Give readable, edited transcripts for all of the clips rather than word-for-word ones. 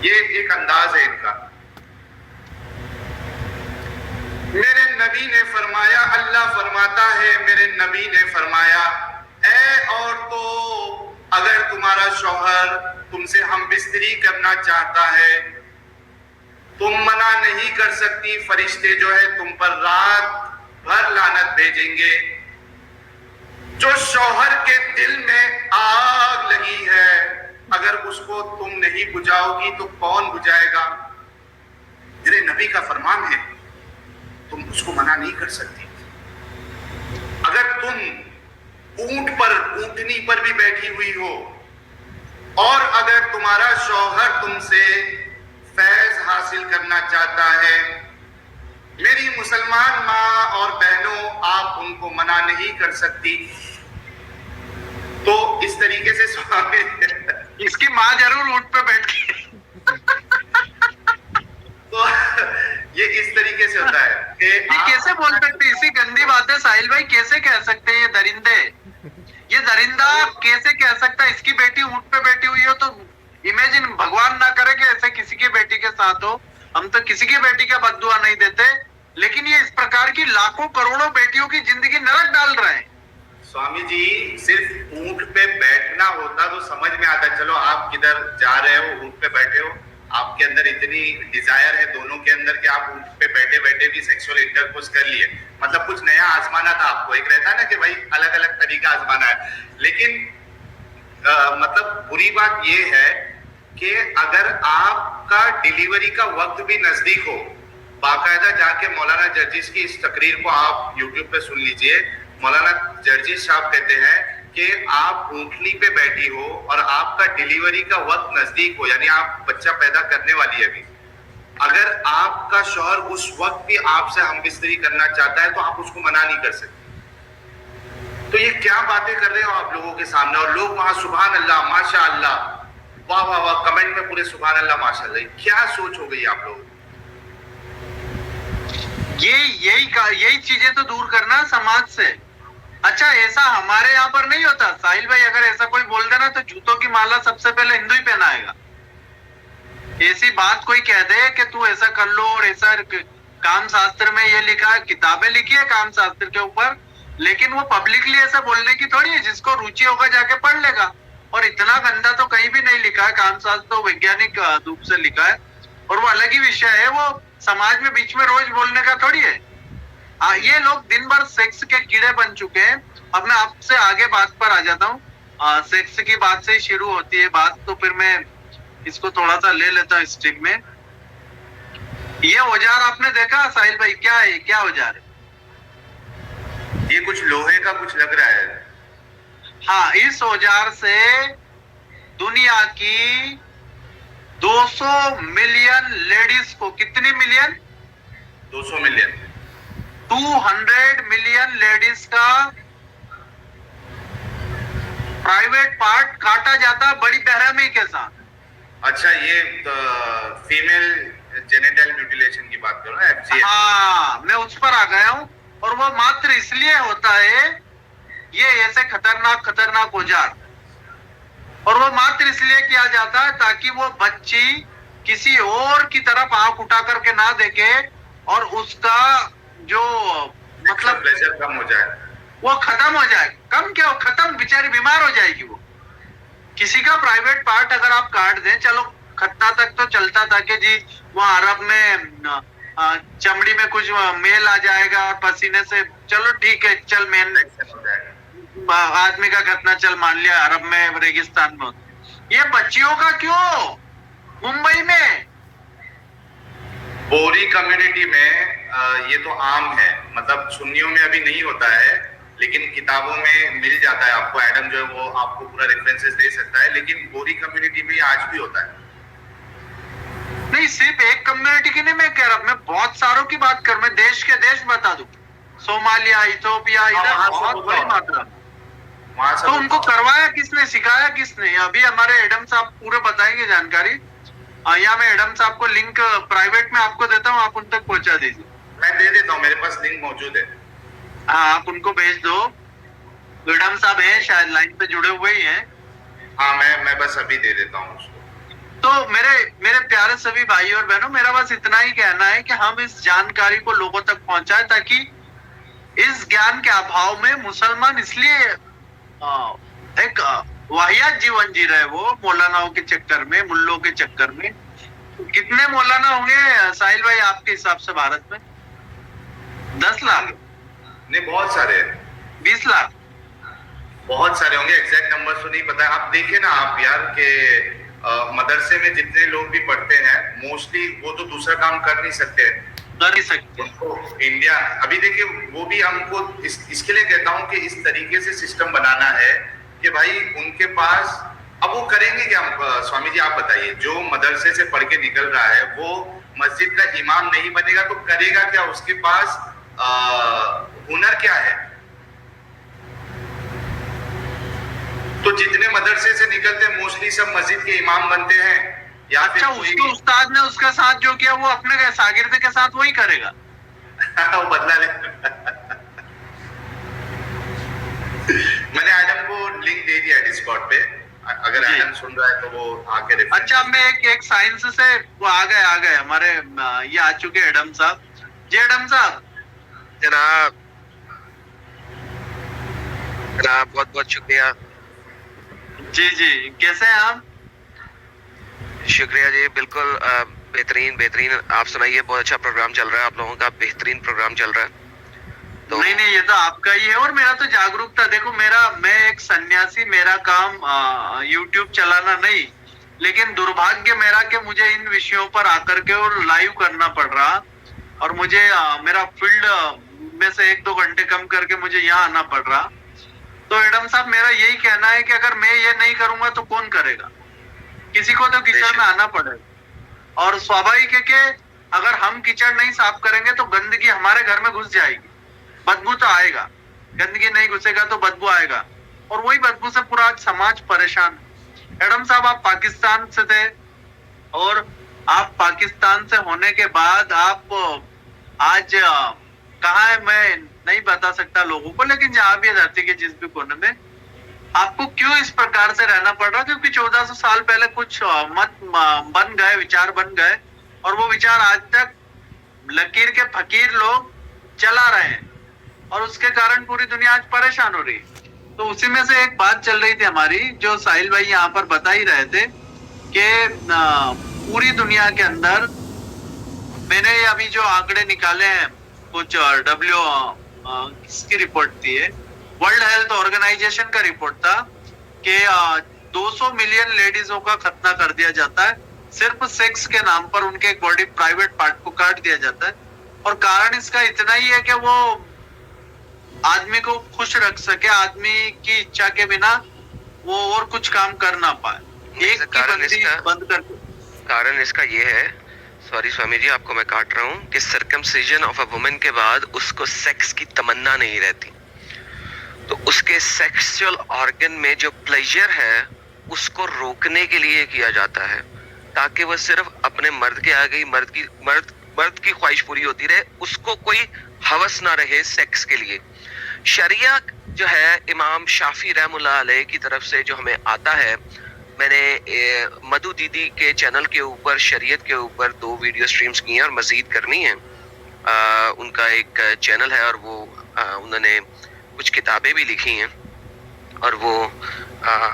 ये एक अंदाज है इनका। मेरे नबी ने फरमाया, अल्लाह फरमाता है, मेरे नबी ने फरमाया, ऐ औरतों, अगर तुम्हारा शौहर तुमसे हम बिस्तरी करना चाहता है, तुम मना नहीं कर सकती। फरिश्ते जो है तुम पर रात भर लानत भेजेंगे। जो शौहर के दिल में आग लगी है, अगर उसको तुम नहीं बुझाओगी तो कौन बुझाएगा? मेरे नबी का फरमान है, तुम उसको मना नहीं कर सकती। अगर तुम ऊंट पर, ऊंटनी पर भी बैठी हुई हो और अगर तुम्हारा शौहर तुमसे फैज हासिल करना चाहता है, मेरी मुसलमान माँ और बहनों, आप उनको मना नहीं कर सकती। तो इस तरीके से स्वामी इसकी माँ जरूर ऊंट पे बैठ गई। तो ये इस तरीके से होता है कि ये कैसे बोल सकते, इसी गंदी बात है साहिल भाई, कैसे कह सकते हैं ये दरिंदे, ये दरिंदा कैसे कह सकता है इसकी बेटी ऊंट पे बैठी हुई हो? तो इमेजिन, भगवान ना करे कि ऐसे किसी की बेटी के साथ हो। हम तो किसी की बेटी का बद्दुआ नहीं देते, लेकिन ये इस प्रकार की लाखों करोड़ों बेटियों की जिंदगी नरक डाल रहे हैं। स्वामी जी, सिर्फ ऊंट पे बैठना होता तो समझ में आता, चलो आप किधर जा रहे हो, ऊंट पे बैठे हो, आपके अंदर इतनी डिजायर है दोनों के अंदर कि आप ऊंट पे बैठे बैठे भी सेक्सुअल इंटरकोर्स कर लिए, मतलब कुछ नया आजमाना था आपको। एक रहता है ना कि भाई अलग अलग तरीका आजमाना है। लेकिन मतलब बुरी बात यह है कि अगर आपका डिलीवरी का वक्त भी नजदीक हो, बाकायदा जाके मौलाना जर्जिस की इस तकरीर को आप यूट्यूब पे सुन लीजिए। मौलाना जर्जिस साहब कहते हैं कि आप ऊंटनी पे बैठी हो और आपका डिलीवरी का वक्त नजदीक हो, यानी आप बच्चा पैदा करने वाली है अभी, अगर आपका शौहर उस वक्त भी आपसे हमबिस्तरी करना चाहता है तो आप उसको मना नहीं कर सकते। तो ये क्या बातें कर रहे हो आप लोगों के सामने, और लोग वहां सुभान अल्लाह, माशा अल्लाह, वाह वाह वाह, कमेंट में पूरे सुभान अल्लाह माशा अल्लाह। क्या सोच हो गई आप लोगों? यही चीजें तो दूर करना समाज से। अच्छा, ऐसा हमारे यहाँ पर नहीं होता साहिल भाई, अगर ऐसा कोई बोल देना तो जूतों की माला सबसे पहले हिंदू ही पहनाएगा। ऐसी बात कोई कह दे कि तू ऐसा कर लो, और ऐसा काम शास्त्र में ये लिखा है, किताबें लिखी है काम शास्त्र के ऊपर, लेकिन वो पब्लिकली ऐसा बोलने की थोड़ी है। जिसको रुचि होगा जाके पढ़ लेगा। और इतना गंदा तो कहीं भी नहीं लिखा है, काम शास्त्र तो वैज्ञानिक रूप से लिखा है, और वो अलग ही विषय है, वो समाज में बीच में रोज बोलने का थोड़ी है। ये लोग दिन भर सेक्स के कीड़े बन चुके हैं। अब मैं आपसे आगे बात पर आ जाता हूँ। सेक्स की बात से ही शुरू होती है बात, तो फिर मैं इसको थोड़ा सा ले लेता हूँ स्ट्रिप में। ये औजार आपने देखा साहिल भाई, क्या है, क्या औजार है? ये कुछ लोहे का कुछ लग रहा है। हाँ, इस औजार से दुनिया की 200 मिलियन लेडीज को, कितनी मिलियन? 200 मिलियन, 200 मिलियन लेडीज का प्राइवेट पार्ट काटा जाता बड़ी बेरहमी के साथ। अच्छा, ये फीमेल जेनिटल म्यूटिलेशन की बात करो ना, FGM। हाँ, मैं उस पर आ गया हूँ। और वो मात्र इसलिए होता है, ये ऐसे खतरनाक औजार, और वो मात्र इसलिए किया जाता है ताकि वो बच्ची किसी और की तरफ आंख उठा करके ना देखे, और उसका जो मतलब प्रेशर कम हो जाए, वो खत्म हो जाए। कम क्या, खत्म, बेचारी बीमार हो जाएगी वो। किसी का प्राइवेट पार्ट अगर आप काट दें, चलो खतना तक तो चलता था कि जी वहां अरब में चमड़ी में कुछ मेल आ जाएगा और पसीने से, चलो ठीक है, चल मेन आदमी का खतना चल मान लिया, अरब में रेगिस्तान में होता। ये बच्चियों का क्यों मुंबई में? बोरी कम्युनिटी में ये तो आम है, मतलब सुन्नियों में अभी नहीं होता है, लेकिन किताबों में मिल जाता है आपको। एडम जो है वो आपको पूरा रेफरेंसेस दे सकता है, लेकिन बोरी कम्युनिटी में आज भी होता है। नहीं, सिर्फ एक कम्युनिटी की नहीं मैं कह रहा, मैं बहुत सारों की बात कर, मैं देश के देश बता दूं, सोमालिया, इथोपिया, इधर बहुत बड़ी मात्रा। तो उनको करवाया किसने, सिखाया किसने? अभी हमारे एडम साहब पूरे बताएंगे जानकारी। यहाँ मैं एडम साहब को लिंक प्राइवेट में आपको देता हूँ, आप उन तक पहुंचा दीजिए। मैं दे देता हूँ, मेरे पास लिंक मौजूद है। हाँ, आप उनको भेज दो। एडम साहब है शायद लाइन पे जुड़े हुए ही हैं। हाँ, मैं बस अभी दे देता हूँ उसको। तो तो मेरे मेरे प्यारे सभी भाई और बहनों, मेरा बस इतना ही कहना है कि हम इस जानकारी को लोगों तक पहुंचाएं, ताकि इस ज्ञान के अभाव में मुसलमान इसलिए एक वाहियात जीवन जी रहे, वो मौलानाओं के चक्कर में, मुल्लों के चक्कर में। कितने मौलाना होंगे साहिल भाई आपके हिसाब से भारत में? 10 लाख? नहीं, बहुत सारे हैं, 20 लाख? बहुत सारे होंगे, एग्जैक्ट नंबर तो नहीं पता। आप देखिए ना आप यार के मदरसे में जितने लोग भी पढ़ते हैं मोस्टली वो तो दूसरा काम कर नहीं सकते, उनको इंडिया अभी देखिए वो भी हमको इसके लिए कहता हूँ कि इस तरीके से सिस्टम बनाना है कि भाई उनके पास, अब वो करेंगे क्या? स्वामी जी आप बताइए, जो मदरसे से पढ़ के निकल रहा है वो मस्जिद का इमाम नहीं बनेगा तो करेगा क्या? उसके पास हुनर क्या है? तो जितने मदरसे से निकलते हैं मोस्टली सब मस्जिद के इमाम बनते हैं। या अच्छा, उसके उस्ताद ने उसके साथ जो किया वो अपने शागिर्द के साथ वही करेगा। वो बदला ले। मैंने एडम को लिंक दे दिया डिस्कॉर्ड पे, अगर एडम सुन रहा है तो वो आके। अच्छा, मैं एक साइंस से वो आ गए हमारे ये आ चुके एडम साहब जी। एडम साहब जनाब बहुत बहुत शुक्रिया जी। जी कैसे हैं आप? शुक्रिया जी, बिल्कुल बेहतरीन। आप सुनाइए, बहुत अच्छा प्रोग्राम चल रहा है, आप लोगों का बेहतरीन प्रोग्राम चल रहा है। तो नहीं ये तो आपका ही है, और मेरा तो जागरूकता। देखो मैं एक सन्यासी, मेरा काम YouTube चलाना नहीं, लेकिन दुर्भाग्य मेरा कि मुझे इन विषयों पर आकर के और लाइव करना पड़ रहा, और मुझे मेरा फील्ड में से 1-2 घंटे कम करके मुझे यहाँ आना पड़ रहा। तो एडम साहब मेरा यही कहना है कि अगर मैं ये नहीं करूंगा तो कौन करेगा? किसी को तो कीचड़ में आना पड़ेगा, और स्वाभाविक है कि अगर हम कीचड़ नहीं साफ करेंगे तो गंदगी हमारे घर में घुस जाएगी, बदबू तो आएगा। गंदगी नहीं घुसेगा तो बदबू आएगा, और वही बदबू से पूरा समाज परेशान है। एडम साहब आप पाकिस्तान से थे, और आप पाकिस्तान से होने के बाद आप आज कहाँ है मैं नहीं बता सकता लोगों को, लेकिन जहां भी धरती के जिस भी कोने में, आपको क्यों इस प्रकार से रहना पड़ रहा? क्योंकि 1400 साल पहले कुछ मत बन गए, विचार बन गए, और वो विचार आज तक लकीर के फकीर लोग चला रहे हैं, और उसके कारण पूरी दुनिया आज परेशान हो रही है। तो उसी में से एक बात चल रही थी हमारी, जो साहिल भाई यहाँ पर बता ही रहे थे कि पूरी दुनिया के अंदर, मैंने अभी जो आंकड़े निकाले हैं कुछ किसकी रिपोर्ट थी, वर्ल्ड हेल्थ ऑर्गेनाइजेशन का रिपोर्ट था कि 200 मिलियन लेडीजों का खतना कर दिया जाता है सिर्फ सेक्स के नाम पर। उनके एक बॉडी प्राइवेट पार्ट को काट दिया जाता है, और कारण इसका इतना ही है कि वो आदमी को खुश रख सके, आदमी की इच्छा के बिना वो और कुछ काम कर ना पाए। एक कारण इसका ये है, सॉरी स्वामी जी आपको मैं काट रहा हूँ, कि सर्कमसिजन ऑफ अ वुमन के बाद उसको सेक्स की तमन्ना नहीं रहती, तो उसके सेक्सुअल ऑर्गन में जो प्लेजर है उसको रोकने के लिए किया जाता है, ताकि वह सिर्फ अपने मर्द के आगे ही मर्द की ख्वाहिश पूरी होती रहे, उसको कोई हवस ना रहे सेक्स के लिए। शरिया जो है इमाम शाफी रहमुल्लाह अलैह की तरफ से जो हमें आता है, मैंने मधु दीदी के चैनल के ऊपर शरीयत के ऊपर 2 वीडियो स्ट्रीम्स की हैं और मजीद करनी है। उनका एक चैनल है और वो उन्होंने कुछ किताबें भी लिखी हैं, और वो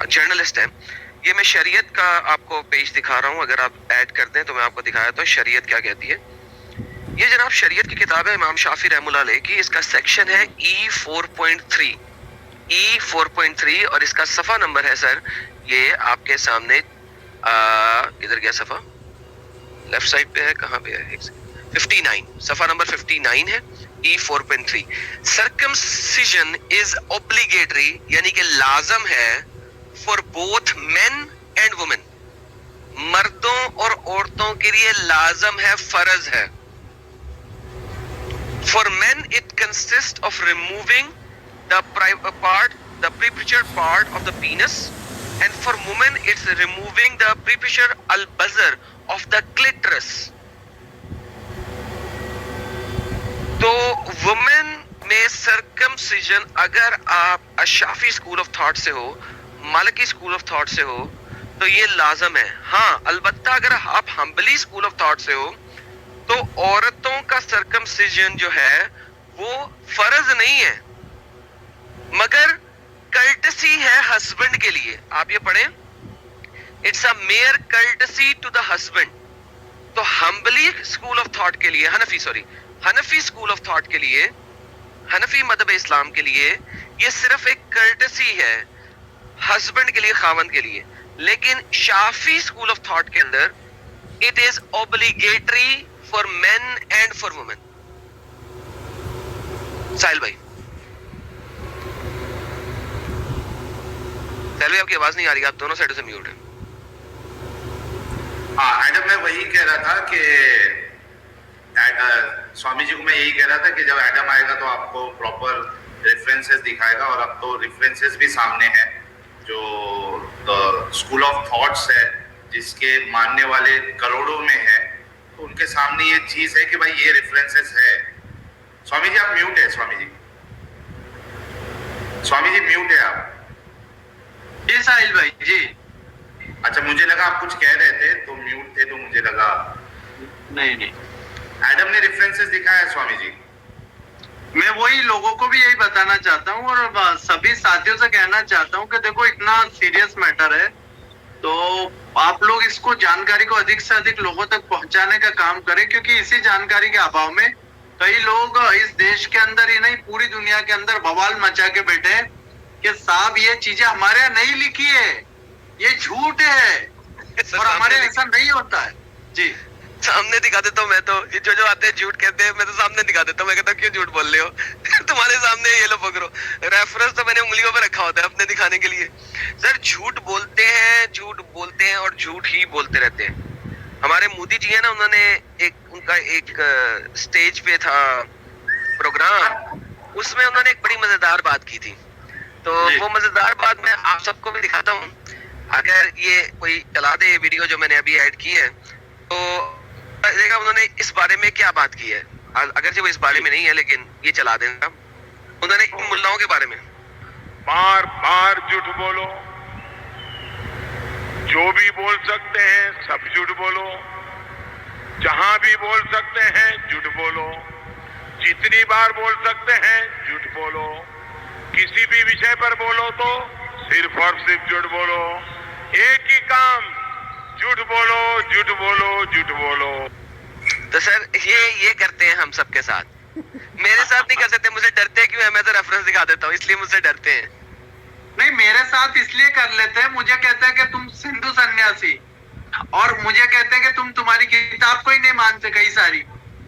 जर्नलिस्ट है। ये मैं शरीयत का आपको पेज दिखा रहा हूँ, अगर आप ऐड कर दें तो मैं आपको दिखाया तो शरीयत क्या कहती है। ये जनाब शरीयत की किताब है इमाम शाफी रहमुल्लाह अलैह की, इसका सेक्शन है E4.3 और इसका सफ़ा नंबर है सर, ये आपके सामने किधर गया सफ़ा, लेफ्ट साइड पे है, कहाँ पे है, 59, सफ़ा नंबर 59 है, E4.3। सर्कमसिजन इज ऑब्लिगेटरी, यानी कि लाजम है for both men and women, मर्दों और औरतों के लिए लाजम है, फर्ज है। For main it consist of removing the preputial part of the penis, and for women it's removing the preputial al-bazar of the clitoris. तो वुमेन में सर्कमसिजन, अगर आप अशाफी स्कूल ऑफ थॉट से हो, मालिकी स्कूल ऑफ थॉट से हो, तो तो ये लाजम है। हाँ, अलबत्ता अगर आप हम्बली स्कूल ऑफ थॉट से हो तो औरतों का सर्कमसिजन जो है वो फर्ज नहीं है, मगर कर्टसी है हस्बैंड के लिए। आप ये पढ़ें, it's a mere courtesy to the husband. तो हम्बली स्कूल ऑफ थॉट के लिए, हनफी स्कूल ऑफ थॉट के लिए, हनफी मदहब इस्लाम के लिए ये सिर्फ एक कर्टसी है हस्बैंड के लिए, खावंद के लिए। लेकिन शाफी स्कूल ऑफ थॉट के अंदर it is obligatory for men and for women. Sahil भाई, साहिल भाई आपकी आवाज नहीं आ रही, आप दोनों साइडों से म्यूट है। हाँ एडम, मैं वही कह रहा था कि स्वामी जी को मैं यही कह रहा था कि जब एडम आएगा तो आपको प्रॉपर रेफरेंसेस दिखाएगा, और अब तो रेफरेंसेस भी सामने हैं। जो स्कूल ऑफ थॉट्स है जिसके मानने वाले करोड़ों में है, तो उनके सामने ये चीज है कि भाई ये रेफरेंसेस है। स्वामी जी आप म्यूट है, स्वामी जी म्यूट है आप। जी साहिल भाई जी। अच्छा, मुझे लगा आप कुछ कह रहे थे तो म्यूट थे, तो मुझे लगा नहीं, एडम ने रेफरेंसेस दिखाया है स्वामी जी। मैं वही लोगों को भी यही बताना चाहता हूँ और सभी साथियों से कहना चाहता हूँ कि देखो इतना सीरियस मैटर है, तो आप लोग इसको जानकारी को अधिक से अधिक लोगों तक पहुंचाने का काम करें, क्योंकि इसी जानकारी के अभाव में कई लोग इस देश के अंदर ही नहीं पूरी दुनिया के अंदर बवाल मचा के बैठे हैं कि साहब ये चीजें हमारे यहाँ नहीं लिखी है, ये झूठ है और हमारे ऐसा नहीं होता है। जी सामने दिखा देता हूँ मैं तो, ये जो आते हैं झूठ कहते हैं, मैं तो सामने दिखा देता हूँ। मैं कहता हूँ क्यों झूठ बोल रहे हो तुम्हारे सामने ये लो पकड़ो। रेफरेंस तो मैंने उंगलियों पे रखा होता है अपने दिखाने के लिए। सर झूठ बोलते हैं और झूठ ही बोलते रहते हैं। हमारे मोदी जी है ना, उनका एक स्टेज पे था प्रोग्राम, उसमें उन्होंने एक बड़ी मजेदार बात की थी। तो वो मजेदार बात मैं आप सबको भी दिखाता हूँ, अगर ये कोई चला दे वीडियो जो मैंने अभी ऐड की है, तो देखा उन्होंने इस बारे में क्या बात की है। अगर वो इस बारे में नहीं है लेकिन ये चला देना, उन्होंने इन मुल्लाओं के बारे में बार बार झूठ बोलो, जो भी बोल सकते हैं सब झूठ बोलो, जहां भी बोल सकते हैं झूठ बोलो, जितनी बार बोल सकते हैं झूठ बोलो, किसी भी विषय पर बोलो तो सिर्फ और सिर्फ झूठ बोलो। एक ही काम, झूठ बोलो झूठ बोलो झूठ बोलो। तो सर ये करते हैं हम सबके साथ। मेरे साथ नहीं कर सकते, मुझे डरते क्यों है? मैं तो रेफरेंस दिखा देता हूँ, इसलिए मुझसे डरते हैं। नहीं, मेरे साथ इसलिए कर लेते हैं, मुझे कहते हैं कि तुम हिंदू सन्यासी, और मुझे कहते हैं कि तुम्हारी किताब को ही नहीं मानते कई सारी।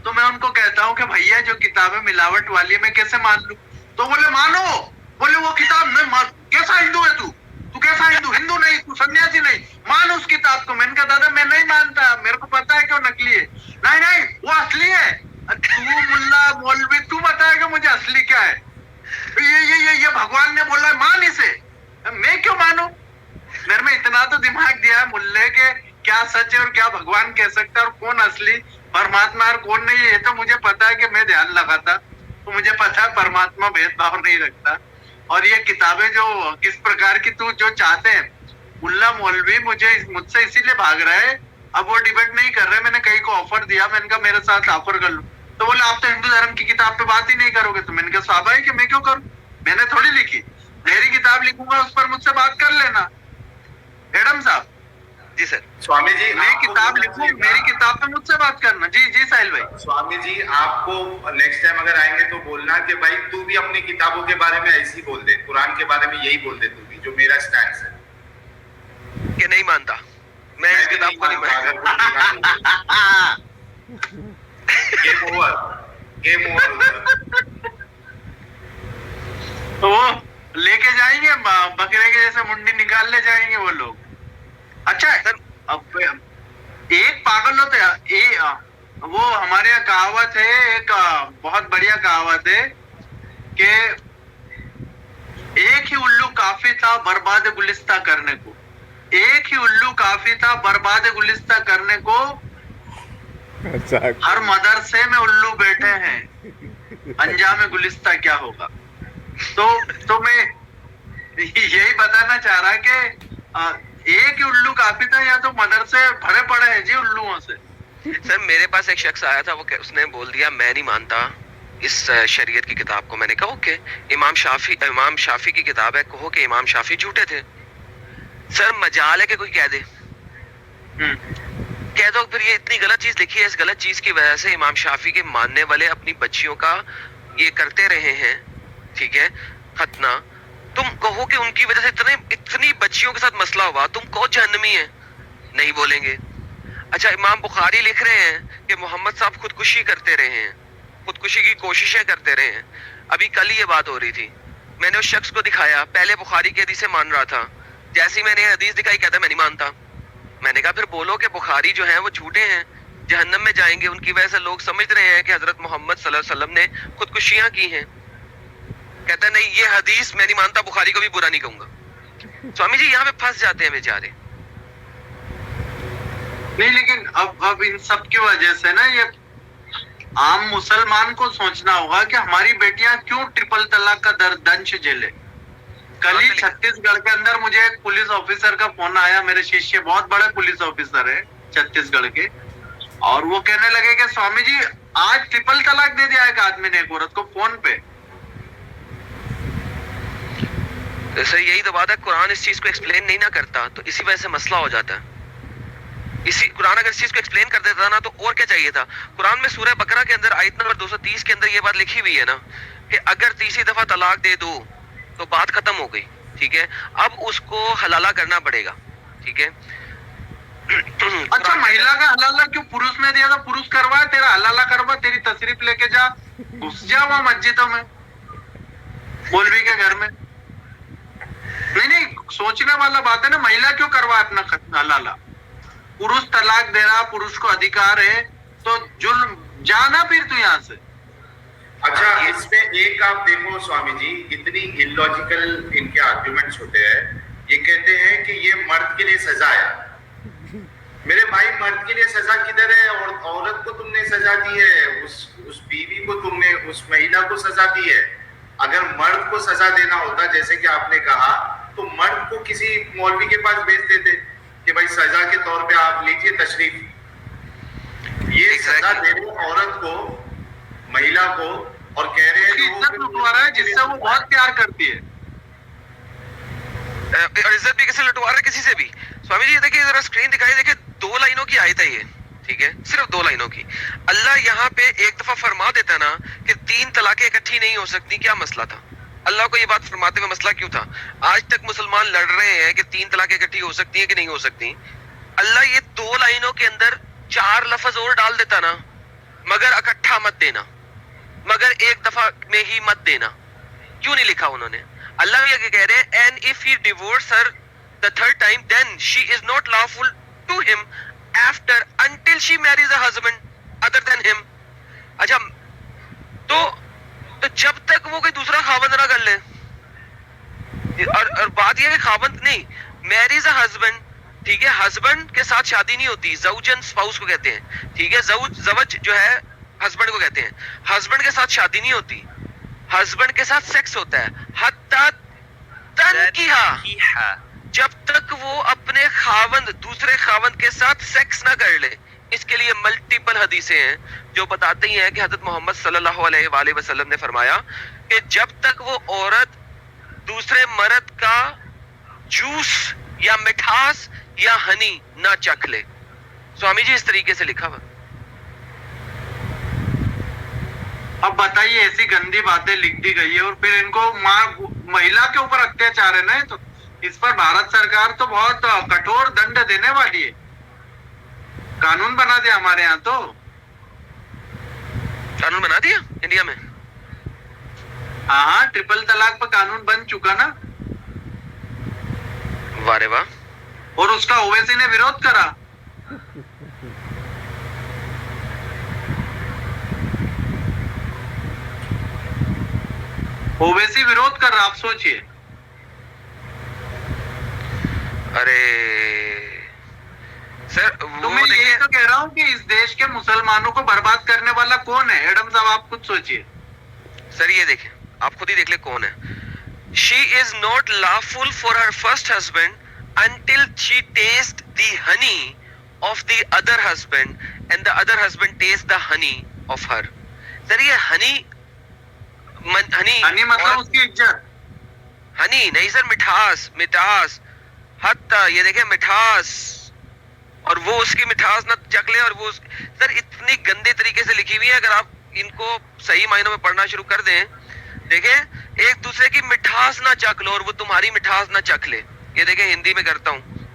तो मैं उनको कहता हूँ कि भैया जो किताबें मिलावट वाली है मैं कैसे मान लूं? तो बोले मानो, बोले वो किताब नहीं मान। कैसा हिंदू है तू कैसा हिंदू नहीं, तू सन्यासी नहीं, मान उस किताब को। मैंने कहा दादा मैं नहीं मानता, मेरे को पता है क्यों नकली है। नहीं वो असली है। तू मुल्ला मौलवी, तू बताएगा मुझे असली क्या है? ये भगवान ने बोला है मान इसे, मैं क्यों मानू? मेरे में इतना तो दिमाग दिया है मुल्ले के क्या सच है और क्या भगवान कह सकता है और कौन असली परमात्मा और कौन नहीं है। ये तो मुझे पता है कि मैं ध्यान लगाता तो मुझे पता है परमात्मा भेदभाव नहीं रखता। और ये किताबें जो किस प्रकार की तू जो चाहते हैं, मुल्ला मौलवी मुझसे इसीलिए भाग रहा है। अब वो डिबेट नहीं कर रहे, मैंने कई को ऑफर दिया, मैंने कहा मेरे साथ ऑफर कर लो। तो बोले आप तो हिंदू धर्म की किताब पे बात ही नहीं करोगे। तो मैंने कहा स्वाभाविक है, मैं क्यों करूं? मैंने थोड़ी लिखी, मेरी किताब लिखूंगा, उस पर मुझसे बात कर लेना। एडम साहब जी सर। स्वामी जी मैं किताब लिखूं, मेरी किताब पे मुझसे बात करना। जी साहिल भाई। स्वामी जी आपको नेक्स्ट टाइम अगर आएंगे तो बोलना कि भाई तू भी अपनी किताबों के बारे में ऐसी बोल दे, कुरान के बारे में यही बोल दे तू भी, जो मेरा स्टैंड है कि नहीं मानता मैं इस किताब को नहीं मानता। Game over. तो वो लेके जाएंगे बकरे के जैसे मुंडी निकाल ले जाएंगे वो लोग। अच्छा सर, अब एक पागल होते हैं, वो हमारे यहाँ कहावत है, एक बहुत बढ़िया कहावत है कि एक ही उल्लू काफी था बर्बाद गुलिस्ता करने को। एक ही उल्लू काफी था बर्बाद गुलिस्ता करने को, हर मदरसे में उल्लू बैठे हैं, अंजाम गुलिस्ता क्या होगा। तो मैं यही बताना चाह रहा कि एक ही उल्लू काफी था, या तो मदरसे भरे पड़े हैं जी उल्लुओं से। सर मेरे पास एक शख्स आया था, उसने बोल दिया मैं नहीं मानता इस शरीयत की किताब को। मैंने कहा ओके, इमाम शाफी की किताब है, कहो कि इमाम शाफी झूठे थे। सर मजाल है कि कोई कह दे, कह दो फिर ये इतनी गलत चीज लिखी है, इस गलत चीज की वजह से इमाम शाफी के मानने वाले अपनी बच्चियों का ये करते रहे हैं, ठीक है, खतना। तुम कहो कि उनकी वजह से इतनी बच्चियों के साथ मसला हुआ, तुम कहो जहन्नमी है, नहीं बोलेंगे। अच्छा, इमाम बुखारी लिख रहे हैं कि मोहम्मद साहब खुदकुशी करते रहे हैं, खुदकुशी की कोशिशें करते रहे हैं। अभी कल ही ये बात हो रही थी, मैंने उस शख्स को दिखाया, पहले बुखारी की हदीस से मान रहा था, जैसे ही मैंने हदीस दिखाई कहता मैं नहीं मानता। मैंने कहा फिर बोलो कि बुखारी जो है वो झूठे हैं, जहन्नम में जाएंगे, उनकी वजह से लोग समझ रहे हैं कि हजरत मोहम्मद सल्लल्लाहु अलैहि वसल्लम ने खुदकुशियां की हैं। कहता नहीं ये हदीस मैं नहीं मानता, बुखारी को भी बुरा नहीं कहूंगा। स्वामी जी यहाँ पे फंस जाते हैं बेचारे। नहीं, लेकिन अब इन सब की वजह से ना ये आम मुसलमान को सोचना होगा कि हमारी बेटियां क्यों ट्रिपल तलाक का दंश झेले। कल ही छत्तीसगढ़ के अंदर मुझे एक पुलिस ऑफिसर का फोन आया, मेरे शिष्य बहुत बड़े पुलिस ऑफिसर है छत्तीसगढ़ के, और वो कहने लगे कि स्वामी जी आज ट्रिपल तलाक दे दिया एक आदमी ने एक औरत को फोन पे। सर यही तो बात है, कुरान इस चीज को एक्सप्लेन नहीं ना करता, तो इसी वजह से मसला हो जाता है। इसी कुरान अगर इस चीज को एक्सप्लेन कर देता ना तो और क्या चाहिए था। कुरान में सूरह बकरा के अंदर आयत नंबर 230 के अंदर ये बात लिखी हुई है ना कि अगर तीसरी दफा तलाक दे दो तो बात खत्म हो गई, ठीक है, अब उसको हलाला करना पड़ेगा, ठीक है। अच्छा, महिला का हलाला क्यों पुरुष ने दिया था? पुरुष करवा, तेरा हलाला करवा, तेरी तशरीफ लेके जा, घुस जा वहां मस्जिदों में, मौलवी के घर में। नहीं, सोचने वाला बात है ना, महिला क्यों करवा अपना हलाला? पुरुष तलाक दे रहा, पुरुष को अधिकार है, तो जुल्म जाना फिर तू यहाँ से। अच्छा, इसमें एक आप देखो स्वामी जी, इतनी इलॉजिकल इनके आर्ग्यूमेंट्स होते हैं। ये कहते हैं कि ये मर्द के लिए सजा है। मेरे भाई, मर्द के लिए सजा किधर है? और औरत को तुमने सजा दी है, उस बीवी को तुमने, उस महिला को सजा दी है। अगर मर्द को सजा देना होता, जैसे कि आपने कहा, तो मर्द को किसी मौलवी के पास भेज देते कि भाई सजा के तौर पे आप लीजिए तशरीफ। ये सजा दे रहे औरत को, महिला को, और कह रहे हैं इज्जत लुटवा रहा है जिससे वो बहुत प्यार करती है, और इज्जत भी किसी लुटवा रहा है, किसी से भी। स्वामी जी देखिए, जरा स्क्रीन दिखाई, देखिए 2 लाइनों की आयत है ये, ठीक है, सिर्फ 2 लाइनों की। अल्लाह यहाँ पे एक दफा फरमा देता ना कि 3 तलाकें इकट्ठी नहीं हो सकती, क्या मसला था? अल्लाह को ये बात फरमाते हुए मसला क्यों था? आज तक मुसलमान लड़ रहे हैं कि 3 तलाकें इकट्ठी हो सकती हैं कि नहीं हो सकती। अल्लाह ये 2 लाइनों के अंदर 4 लफ्ज और डाल देता ना, मगर इकट्ठा मत देना, मगर एक दफा में ही मत देना। क्यों नहीं लिखा उन्होंने? अल्लाह ये कह रहे हैं, and if he divorce her the third time then she is not lawful to him after until she marries a husband other than him. अच्छा, तो जब तक वो कोई दूसरा खावंद ना कर ले, और बात ये है खावंद नहीं, मैरीज अ हस्बैंड, ठीक है, हस्बैंड के साथ शादी नहीं होती, ज़ौजन स्पाउस को कहते हैं, ठीक है, ज़वज जो है हस्बैंड को कहते हैं। हस्बैंड के साथ शादी नहीं होती, हस्बैंड के साथ सेक्स होता है, हत्ता तनकीहा, जब तक वो अपने खावंद, दूसरे खावंद के साथ सेक्स ना कर ले। इसके लिए मल्टीपल हदीसें हैं जो बताती हैं कि हजरत मोहम्मद सल्लल्लाहु अलैहि वसल्लम ने फरमाया कि जब तक वो औरत दूसरे मर्द का जूस या मिठास या हनी ना चख ले। स्वामी जी इस तरीके से लिखा हुआ। अब बताइए, ऐसी गंदी बातें लिख दी गई है और फिर इनको महिला के ऊपर अत्याचार है ना, तो इस पर भारत सरकार तो बहुत कठोर दंड देने वाली है। कानून बना दिया हमारे यहाँ, तो कानून बना दिया इंडिया में। हाँ, ट्रिपल तलाक पर कानून बन चुका ना। वाह रे वाह। और उसका ओवैसी ने विरोध करा। ओवैसी विरोध कर रहा, आप सोचिए। अरे सर, तो मैं यही तो कह रहा हूँ कि इस देश के मुसलमानों को बर्बाद करने वाला कौन है? एडम साहब, आप खुद सोचिए। सर ये देखें, आप खुद ही देख ले कौन है। She is not lawful for her first husband until she tastes the honey of the other husband and the other husband tastes the honey of her. Sir ये हनी हनी मतलब उसकी इज्जत, हनी नहीं सर, मिठास, मिठास, हत्ता, ये देखे मिठास, और वो उसकी मिठास ना चख ले, और वो सर इतनी गंदे तरीके से लिखी हुई है, अगर आप इनको सही मायनों में पढ़ना शुरू कर दें, देखें एक दूसरे की मिठास ना चख लो और वो तुम्हारी मिठास ना चख ले। ये देखें हिंदी में करता हूँ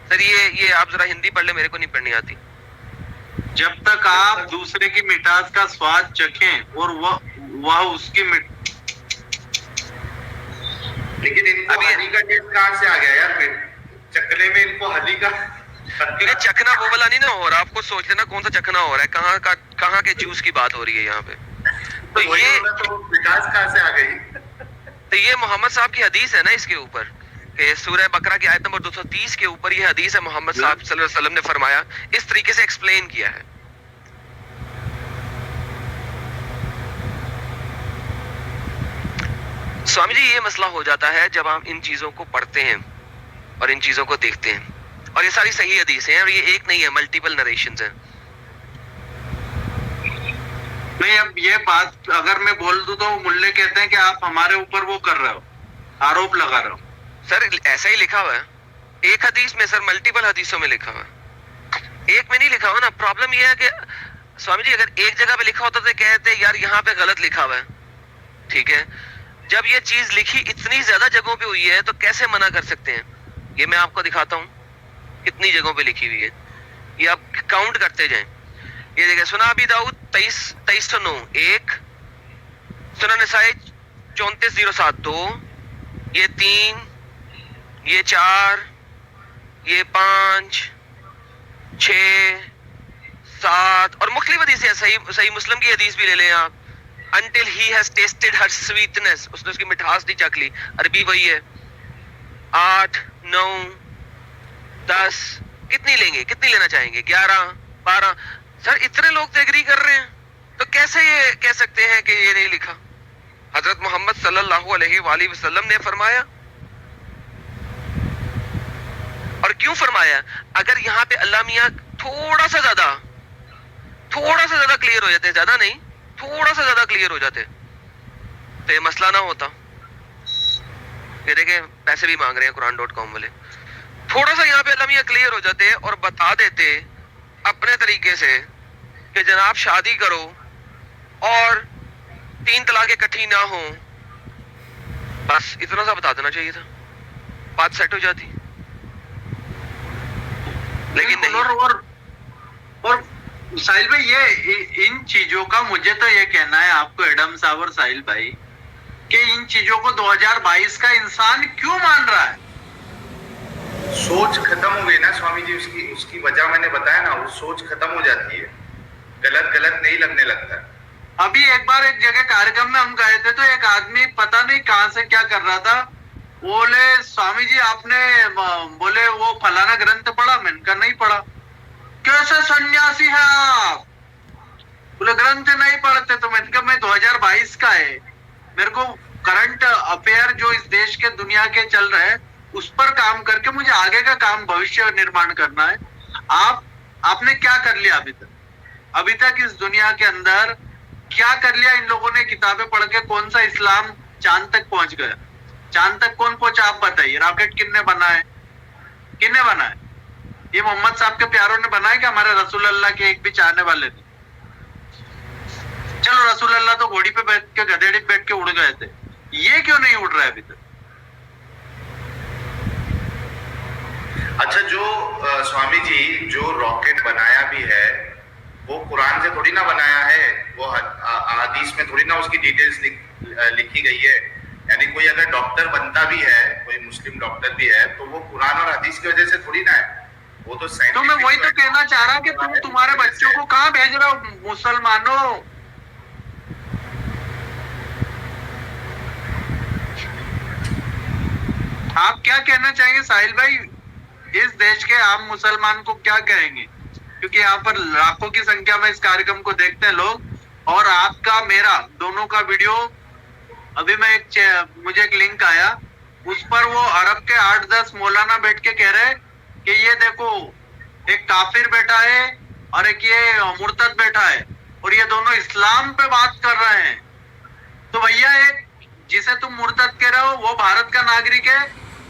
सर, ये आप जरा हिंदी पढ़ ले, मेरे को नहीं पढ़नी आती। जब तक आप दूसरे की मिठास का स्वाद चखें और वह उसकी लेकिन इनको हनी का टेस्ट कहाँ से आ गया यार? चखने में इनको हनी का ये चखना वो वाला नहीं ना हो रहा, आपको सोच लेना कौन सा चखना हो रहा है, कहाँ के जूस की बात हो रही है यहाँ पे। तो ये विकास कहाँ से आ गई? तो ये मोहम्मद साहब की हदीस है ना इसके ऊपर, सूरह बकरा की आयत नंबर 230 के ऊपर ये हदीस है, मोहम्मद साहब सल्लल्लाहु अलैहि वसल्लम ने फरमाया, इस तरीके से एक्सप्लेन किया है। स्वामी जी ये मसला हो जाता है जब आप इन चीजों को पढ़ते हैं और इन चीजों को देखते हैं, और ये सारी सही हदीसें हैं और ये एक नहीं है, मल्टीपल नरेशंस हैं। नहीं, अब ये बात अगर मैं बोल दूं तो मुल्ले कहते हैं कि आप हमारे ऊपर वो कर रहे हो, आरोप लगा रहे हो। सर ऐसा ही लिखा हुआ है एक हदीस में सर, मल्टीपल हदीसों में लिखा हुआ है, एक में नहीं लिखा हुआ ना। प्रॉब्लम यह है कि स्वामी जी अगर एक जगह पे लिखा होता तो कहते यार यहाँ पे गलत लिखा हुआ है, ठीक है। जब ये चीज लिखी इतनी ज्यादा जगहों पे हुई है तो कैसे मना कर सकते हैं? ये मैं आपको दिखाता हूँ कितनी जगहों पे लिखी हुई है, ये आप काउंट करते जाएं। ये देखिए, सुना अबी दाऊद 23:9 1, सुना नसाई 34:07 2, ये 3, ये 4, ये 5, 6, 7 और मुख्तलिफ हदीसें। सही मुस्लिम की हदीस भी ले लें आप, until he has tasted her sweetness, उसने उसकी मिठास नहीं चख ली, अरबी वही है। 8, 9, 10, कितनी लेंगे, कितनी लेना चाहेंगे? 11, 12। सर इतने लोग तो एग्री कर रहे हैं, तो कैसे ये कह सकते हैं कि ये नहीं लिखा? हजरत मोहम्मद सल्लल्लाहु अलैहि वसल्लम ने फरमाया, और क्यों फरमाया? अगर यहाँ पे अल्लाह मियाँ थोड़ा सा ज्यादा क्लियर हो जाते, ज्यादा नहीं, थोड़ा सा ज्यादा क्लियर हो जाते तो ये मसला ना होता। ये देखें पैसे भी मांग रहे हैं Quran.com वाले, थोड़ा सा यहाँ पे अल्लाह मियाँ क्लियर हो जाते और बता देते अपने तरीके से कि जनाब शादी करो और 3 तलाक इकट्ठी ना हो, बस इतना सा बता देना चाहिए था, बात सेट हो जाती। लेकिन नहीं। और साहिल भाई ये इन चीजों का मुझे तो ये कहना है आपको, एडम साहब और साहिल भाई, कि इन चीजों को 2022 का इंसान क्यों मान रहा है? सोच खत्म हो गई ना स्वामी जी, उसकी वजह मैंने बताया ना, वो सोच खत्म हो जाती है, गलत नहीं लगने लगता। अभी एक बार एक जगह कार्यक्रम में हम गए थे तो एक आदमी पता नहीं कहां से क्या कर रहा था, बोले स्वामी जी आपने बोले वो फलाना ग्रंथ पढ़ा? मैंने कहा नहीं पढ़ा। कैसे सन्यासी है आप? बोले ग्रंथ नहीं पढ़ते। तो मैंने कहा मैं 2022 का है, मेरे को करंट अफेयर जो इस देश के दुनिया के चल रहे हैं उस पर काम करके मुझे आगे का काम, भविष्य निर्माण करना है। आपने क्या कर लिया अभी तक इस दुनिया के अंदर क्या कर लिया? इन लोगों ने किताबें पढ़ के कौन सा इस्लाम चांद तक पहुंच गया? चांद तक कौन पहुंचा आप बताइए? रॉकेट किसने बनाए? ये मोहम्मद साहब के प्यारों ने बनाया कि हमारे रसूल अल्लाह के एक भी चाहने वाले थे? चलो रसूल अल्लाह तो घोड़ी पे बैठ के, गधेड़ी पे बैठ के उड़ गए थे, ये क्यों नहीं उड़ रहा है अभी तक? अच्छा, जो स्वामी जी जो रॉकेट बनाया भी है वो कुरान से थोड़ी ना बनाया है, वो हदीस में थोड़ी ना उसकी डिटेल्स लिखी गई है। यानी कोई अगर डॉक्टर बनता भी है, कोई मुस्लिम डॉक्टर भी है, तो वो कुरान और हदीस की वजह से थोड़ी ना है, वो तो तो मैं वही तो कहना चाह रहा कि तुम तुम्हारे बच्चों को कहाँ भेज रहे हो? मुसलमानों, आप क्या कहना चाहेंगे साहिल भाई? इस देश के आम मुसलमान को क्या कहेंगे? क्योंकि यहाँ पर लाखों की संख्या में इस कार्यक्रम को देखते हैं लोग, और आपका मेरा दोनों का वीडियो अभी मैं मुझे एक लिंक आया, उस पर वो अरब के 8-10 मौलाना बैठ के कह रहे कि ये देखो एक काफिर बैठा है और एक ये मुर्तद बैठा है और ये दोनों इस्लाम पे बात कर रहे हैं। तो भैया एक जिसे तुम मुर्तद कह रहे हो वो भारत का नागरिक है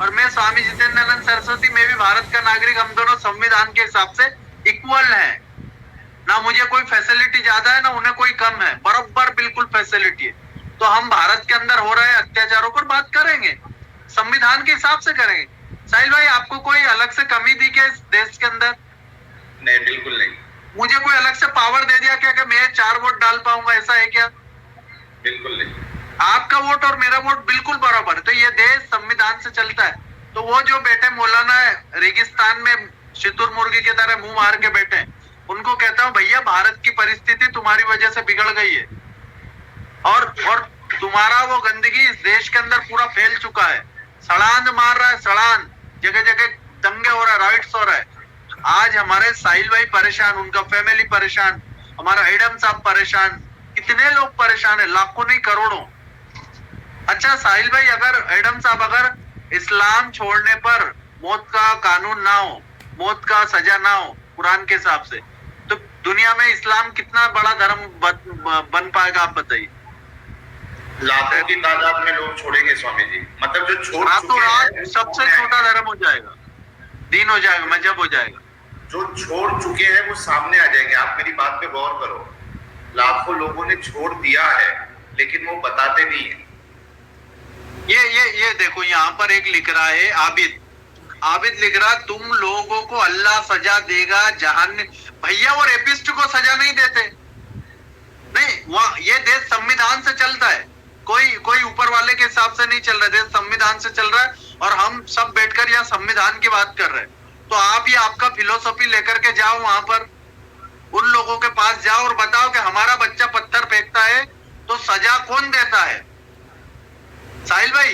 और मैं स्वामी जितेंद्रानंद सरस्वती मैं भी भारत का नागरिक, हम दोनों संविधान के हिसाब से इक्वल हैं। ना मुझे कोई फैसिलिटी ज्यादा है ना उन्हें कोई कम है, बराबर बिल्कुल फैसिलिटी है। तो हम भारत के अंदर हो रहे अत्याचारों पर बात करेंगे, संविधान के हिसाब से करेंगे। साहिल भाई आपको कोई अलग से कमी दी क्या इस देश के अंदर? नहीं, बिल्कुल नहीं। मुझे कोई अलग से पावर दे दिया क्या कि मैं 4 वोट डाल पाऊंगा, ऐसा है क्या? बिल्कुल नहीं। आपका वोट और मेरा वोट बिल्कुल बराबर है। तो ये देश संविधान से चलता है। तो वो जो बेटे मौलाना रेगिस्तान में शितुर मुर्गी की तरह मुंह मार के बैठे हैं, उनको कहता हूँ भैया भारत की परिस्थिति तुम्हारी वजह से बिगड़ गई है और तुम्हारा वो गंदगी इस देश के अंदर पूरा फैल चुका है। सड़ांध मार रहा है, सड़ांध, जगह जगह दंगे हो रहा है, राइट्स हो रहा है। आज हमारे साहिल भाई परेशान, उनका फैमिली परेशान, हमारा एडम साहब परेशान, कितने लोग परेशान है, लाखों नहीं करोड़ों। अच्छा साहिल भाई, अगर एडम साहब अगर इस्लाम छोड़ने पर मौत का कानून ना हो, मौत का सजा ना हो कुरान के हिसाब से, तो दुनिया में इस्लाम कितना बड़ा धर्म बन पाएगा आप बताइए? लाखों की तादाद में लोग छोड़ेंगे स्वामी जी, मतलब जो छोड़ चुके हैं सबसे छोटा धर्म हो जाएगा, दीन हो जाएगा, मजहब हो जाएगा। जो छोड़ चुके हैं वो सामने आ जाएंगे। आप मेरी बात पे गौर करो, लाखों लोगों ने छोड़ दिया है लेकिन वो बताते नहीं है। ये देखो यहाँ पर एक लिख रहा है आबिद लिख रहा, तुम लोगों को अल्लाह सजा देगा जहान्नम। भैया वो रेपिस्ट को सजा नहीं देते, नहीं, वहाँ ये देश संविधान से चलता है, कोई ऊपर वाले के हिसाब से नहीं चल रहा, देश संविधान से चल रहा है और हम सब बैठकर यहाँ संविधान की बात कर रहे हैं। तो आप ये आपका फिलोसॉफी लेकर के जाओ, वहां पर उन लोगों के पास जाओ और बताओ कि हमारा बच्चा पत्थर फेंकता है तो सजा कौन देता है? साहिल भाई,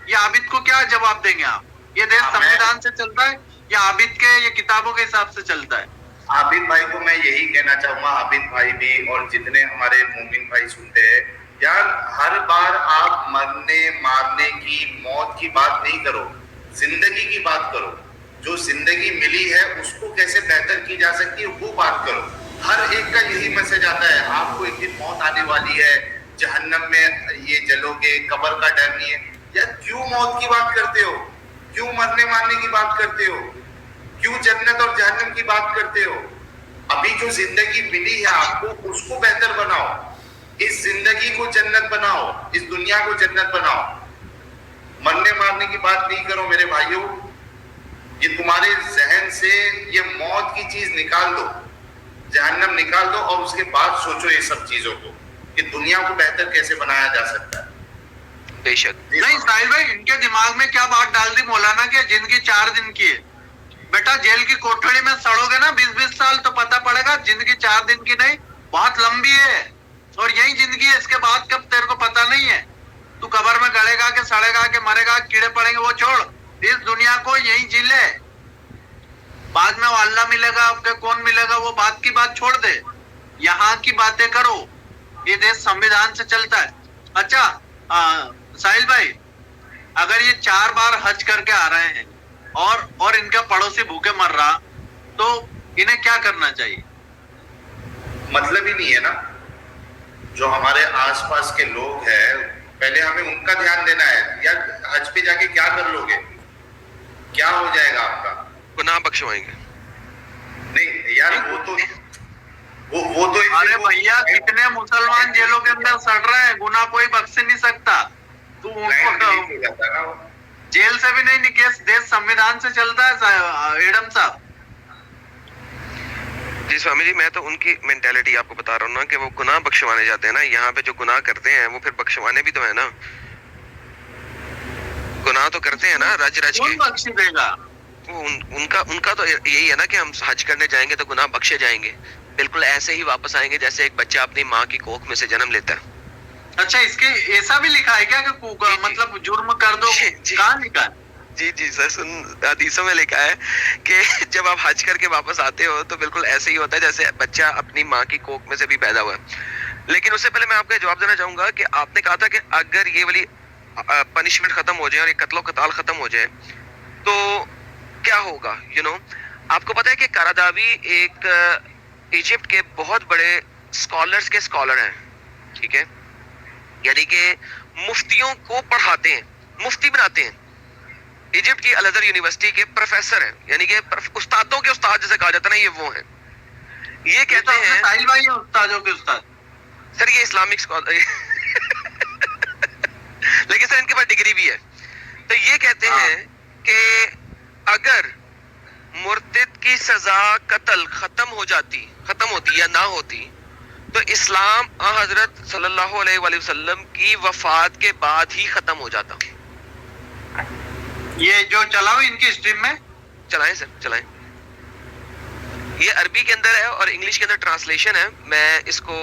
ये आबिद को क्या जवाब देंगे आप? ये देश संविधान से चलता है या आबिद के ये किताबों के हिसाब से चलता है? आबिद भाई को मैं यही कहना चाहूंगा, आबिद भाई भी और जितने हमारे मोमिन भाई सुनते हैं, यार हर बार आप मरने मारने की, मौत की बात नहीं करो, जिंदगी की बात करो। जो जिंदगी मिली है उसको कैसे बेहतर की जा सकती है वो बात करो। हर एक का यही मैसेज आता है, आपको एक दिन मौत आने वाली है, जहन्नम में ये जलोगे, कब्र का डर नहीं है। यार क्यों मौत की बात करते हो? क्यों मरने मारने की बात करते हो? क्यों जन्नत और जहन्नम की बात करते हो? अभी जो जिंदगी मिली है आपको उसको बेहतर बनाओ, इस जिंदगी को जन्नत बनाओ, इस दुनिया को जन्नत बनाओ। मरने मारने की बात नहीं करो मेरे भाइयों। ये तुम्हारे जहन से ये मौत की चीज निकाल दो, जहन्नम निकाल दो और उसके बाद सोचो ये सब चीजों को कि दुनिया को बेहतर कैसे बनाया जा सकता है। बेशक नहीं साहिल भाई, इनके दिमाग में क्या बात डाल दी मौलाना के, जिंदगी 4 दिन की है। बेटा जेल की कोठड़ी में सड़ोगे ना 20-20 साल तो पता पड़ेगा, जिंदगी 4 दिन की नहीं, बहुत लंबी है और यही जिंदगी है, इसके बाद कब तेरे को पता नहीं है। तू कब्र में गड़ेगा कि सड़ेगा कि मरेगा, कीड़े पड़ेंगे, वो छोड़, इस दुनिया को यही जी ले। बाद में वो अल्लाह मिलेगा, आपके कौन मिलेगा, वो बात की बात छोड़ दे, यहाँ की बातें करो। ये देश संविधान से चलता है। अच्छा साहिल भाई, अगर ये 4 बार हज करके आ रहे हैं और इनका पड़ोसी भूखे मर रहा, तो इन्हें क्या करना चाहिए? मतलब ही नहीं है ना। जो हमारे आसपास के लोग हैं, पहले हमें उनका ध्यान देना है। यार हज पे जाके क्या कर लोगे, क्या हो जाएगा आपका? गुनाह बख्शवाएंगे। नहीं यार वो तो अरे भैया, कितने मुसलमान जेलों के अंदर सड़ रहे हैं, गुनाह कोई बख्श नहीं सकता। तू उनको जेल से भी नहीं निकले, देश संविधान से चलता है एडम साहब। जी स्वामी जी, मैं तो उनकी मेंटालिटी आपको बता रहा हूँ ना कि वो गुनाह बख्शवाने जाते हैं ना, यहाँ पे जो गुनाह करते हैं वो फिर बख्शवाने भी तो है ना। गुनाह तो करते हैं ना रज रज के, कौन बख्श देगा? वो उनका तो यही है ना कि हम हज करने जाएंगे तो गुनाह बख्शे जाएंगे, बिल्कुल ऐसे ही वापस आएंगे जैसे एक बच्चा अपनी माँ की कोख में से जन्म लेता है। अच्छा, इसके ऐसा भी लिखा है क्या कि मतलब जुर्म कर दो? कहाँ लिखा है? जी सर, सुन हदीसों में लिखा है कि जब आप हज करके वापस आते हो तो बिल्कुल ऐसे ही होता है जैसे बच्चा अपनी माँ की कोख में से भी पैदा हुआ है। लेकिन उससे पहले मैं आपको जवाब देना चाहूंगा कि आपने कहा था कि अगर ये वाली पनिशमेंट खत्म हो जाए और ये कत्लो कताल खत्म हो जाए तो क्या होगा? आपको पता है कि कारदावी एक इजिप्ट के बहुत बड़े स्कॉलर्स के स्कॉलर हैं, ठीक है, यानी कि मुफ्तियों को पढ़ाते हैं, मुफ्ती बनाते हैं। इजिप्ट की अल अज़हर यूनिवर्सिटी के प्रोफेसर हैं, यानी कि उस्तादों के उस्ताद जैसे कहा जाता है ना, ये वो हैं। ये कहते हैं साहिल भाई है उस्तादों के उस्ताद। सर ये इस्लामिक स्कॉलर लेकिन सर इनके पास डिग्री भी है। तो ये कहते हैं कि अगर मुर्तिद की सजा कत्ल खत्म होती या ना होती तो इस्लाम हजरत सल्लल्लाहु अलैहि वसल्लम की वफात के बाद ही खत्म हो जाता। ये जो चलाओ इनकी स्ट्रीम में चलाएं सर, चलाएं। ये अरबी के अंदर है और इंग्लिश के अंदर ट्रांसलेशन है, मैं इसको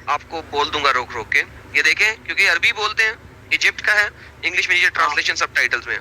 आपको बोल दूंगा रोक रोक के। ये देखें, क्योंकि अरबी बोलते हैं, इजिप्ट का है, इंग्लिश में ये ट्रांसलेशन सबटाइटल्स में है।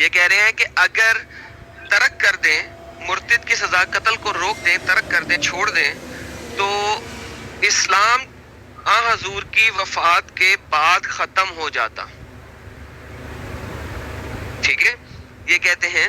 ये कह रहे हैं कि अगर तर्क कर दें, मुर्तिद की सजा कत्ल को रोक दें, तर्क कर दें, छोड़ दें, तो इस्लाम हजूर की वफात के बाद खत्म हो जाता। ठीक है, ये कहते हैं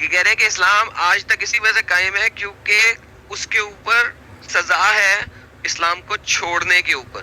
ये कह रहे हैं कि इस्लाम आज तक इसी वजह से कायम है क्योंकि उसके ऊपर सजा है इस्लाम को छोड़ने के ऊपर।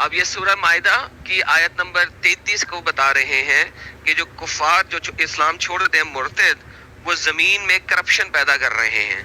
अब ये सूरह माइदा की आयत नंबर 33 को बता रहे हैं कि जो कुफार जो इस्लाम छोड़ देते हैं, मुर्तिद, वो जमीन में करप्शन पैदा कर रहे हैं।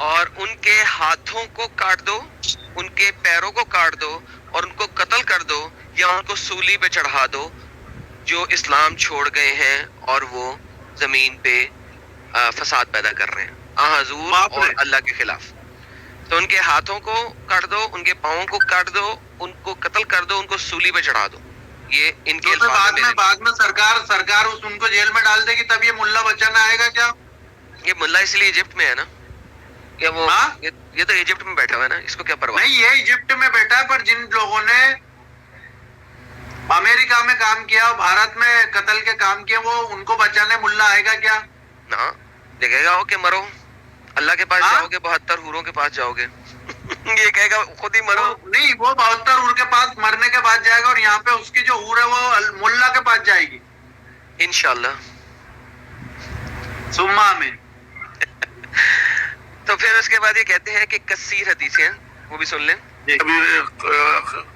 और उनके हाथों को काट दो, उनके पैरों को काट दो और उनको कत्ल कर दो या उनको सूली पे चढ़ा दो जो इस्लाम छोड़ गए हैं और वो जमीन पे फसाद पैदा कर रहे हैं हजूर और अल्लाह के खिलाफ। तो उनके हाथों को काट दो, उनके पाँवों को काट दो, उनको कत्ल कर दो, उनको सूली पे चढ़ा दो। ये इनके तो बाद में सरकार उनको जेल में डाल देगी, तब ये मुल्ला बचाना आएगा क्या? ये मुल्ला इसलिए इजिप्ट में है ना, क्या वो ये तो इजिप्ट में बैठा हुआ है ना, इसको क्या परवाह? नहीं, ये इजिप्ट में बैठा है, पर जिन लोगों ने अमेरिका में काम किया, भारत में कत्ल के काम किए, वो उनको बचाने मुल्ला आएगा क्या? ना, देखेगा वो कि मरो, अल्लाह के पास जाओगे, 72 हूरों के पास जाओगे ये कहेगा खुद ही मरो। नहीं, वो 72 हूर के पास मरने के बाद जाएगा और यहाँ पे उसकी जो हूर है वो मुल्ला के पास जाएगी इंशाल्लाह, सुम्मा आमीन। तो फिर उसके बाद ये कहते हैं कि कसीर हदीसें हैं, वो भी सुन लें।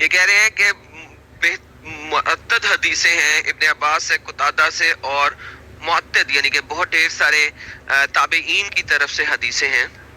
ये कह रहे हैं कि मुअत्तद हदीसें हैं इब्ने अब्बास से, कुतादा से और मुअत्तद यानी कि बहुत ढेर सारे ताबईन की तरफ से हदीसें हैं।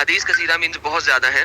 हदीस कसीरा मीन्स बहुत ज्यादा है,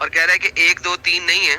और कह रहा है कि 1 2 3 नहीं है,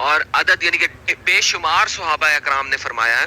और अदद यानी कि बेशुमार सहाबा अकराम ने फरमाया है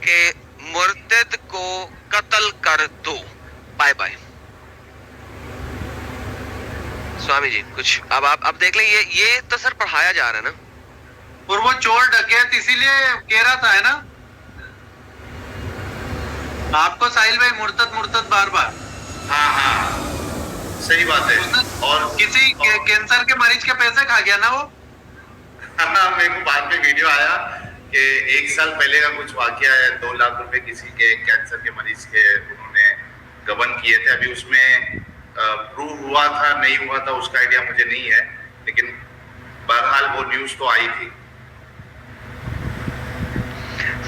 कि मुर्तद को कत्ल कर दो। Bye bye. स्वामी जी कुछ अब देख लें, ये तो सर पढ़ाया जा रहा है ना, और वो चोर डकैत इसीलिए कह रहा था, है ना आपको साहिल भाई, मुर्तद बार बार। हाँ सही बात है। और किसी कैंसर के मरीज के पैसे खा गया ना वो। हाँ, मेरे को बाद में वीडियो आया कि 1 साल पहले का कुछ वाकया है, 2 लाख रुपए किसी के कैंसर के मरीज के उन्होंने गबन किए थे। अभी उसमें प्रूव हुआ था नहीं हुआ था उसका आइडिया मुझे नहीं है, लेकिन बहरहाल वो न्यूज तो आई थी।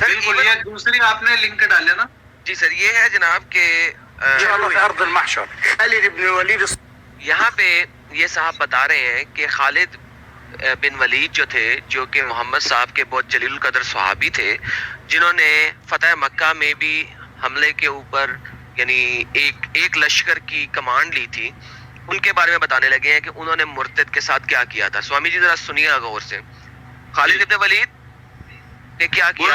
बिल्कुल, ये दूसरी आपने लिंक डाले ना जी सर, ये है जनाब के यहाँ पे ये साहब बता रहे हैं कि खालिद बिन वलीद जो थे, जो कि मोहम्मद साहब के बहुत जलील कदर सहाबी थे, जिन्होंने फतह मक्का में भी हमले के ऊपर यानी एक लश्कर की कमांड ली थी, उनके बारे में बताने लगे हैं कि उन्होंने मुर्तद के साथ क्या किया था। स्वामी जी जरा सुनिए गौर से। खालिद बिन वलीद ने क्या किया,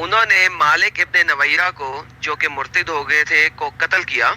उन्होंने मालिक इब्न नवैरा को, जो कि मुर्तिद हो गए थे, को कत्ल किया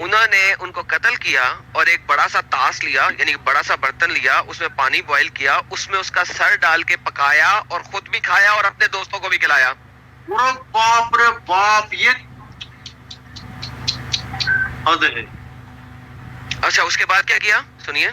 उन्होंने उनको कत्ल किया और एक बड़ा सा तास लिया, यानी बड़ा सा बर्तन लिया, उसमें पानी बॉईल किया, उसमें उसका सर डाल के पकाया और खुद भी खाया और अपने दोस्तों को भी खिलाया। अरे बाप रे बाप, ये हद है। अच्छा, उसके बाद क्या किया सुनिए।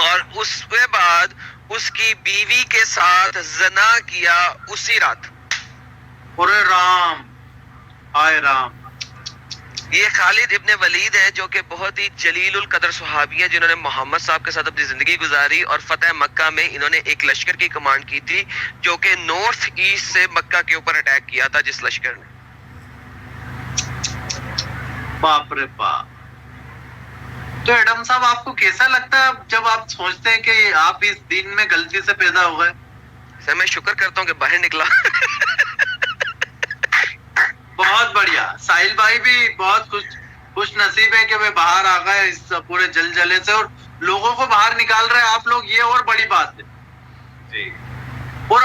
और उसके बाद उसकी बीवी के साथ जना किया उसी रात। अरे राम, हाय राम। ये खालिद इब्न वलीद है, जो कि बहुत ही जलीलुल कदर सहाबी है, जिन्होंने मोहम्मद साहब के साथ अपनी जिंदगी गुजारी और फतेह मक्का में इन्होंने एक लश्कर की कमांड की थी, जो कि नॉर्थ ईस्ट से मक्का के ऊपर अटैक किया था जिस लश्कर ने। बाप रे बाप। तो एडम साहब, आपको कैसा लगता है जब आप सोचते हैं कि आप इस दिन में गलती से पैदा हो गए? सर, मैं शुक्र करता हूँ कि बाहर निकला। बहुत बढ़िया। साहिल भाई भी बहुत खुश नसीब है कि वे बाहर आ गए इस पूरे जलजले से और लोगों को बाहर निकाल रहे हैं आप लोग, ये और बड़ी बात है। जी। और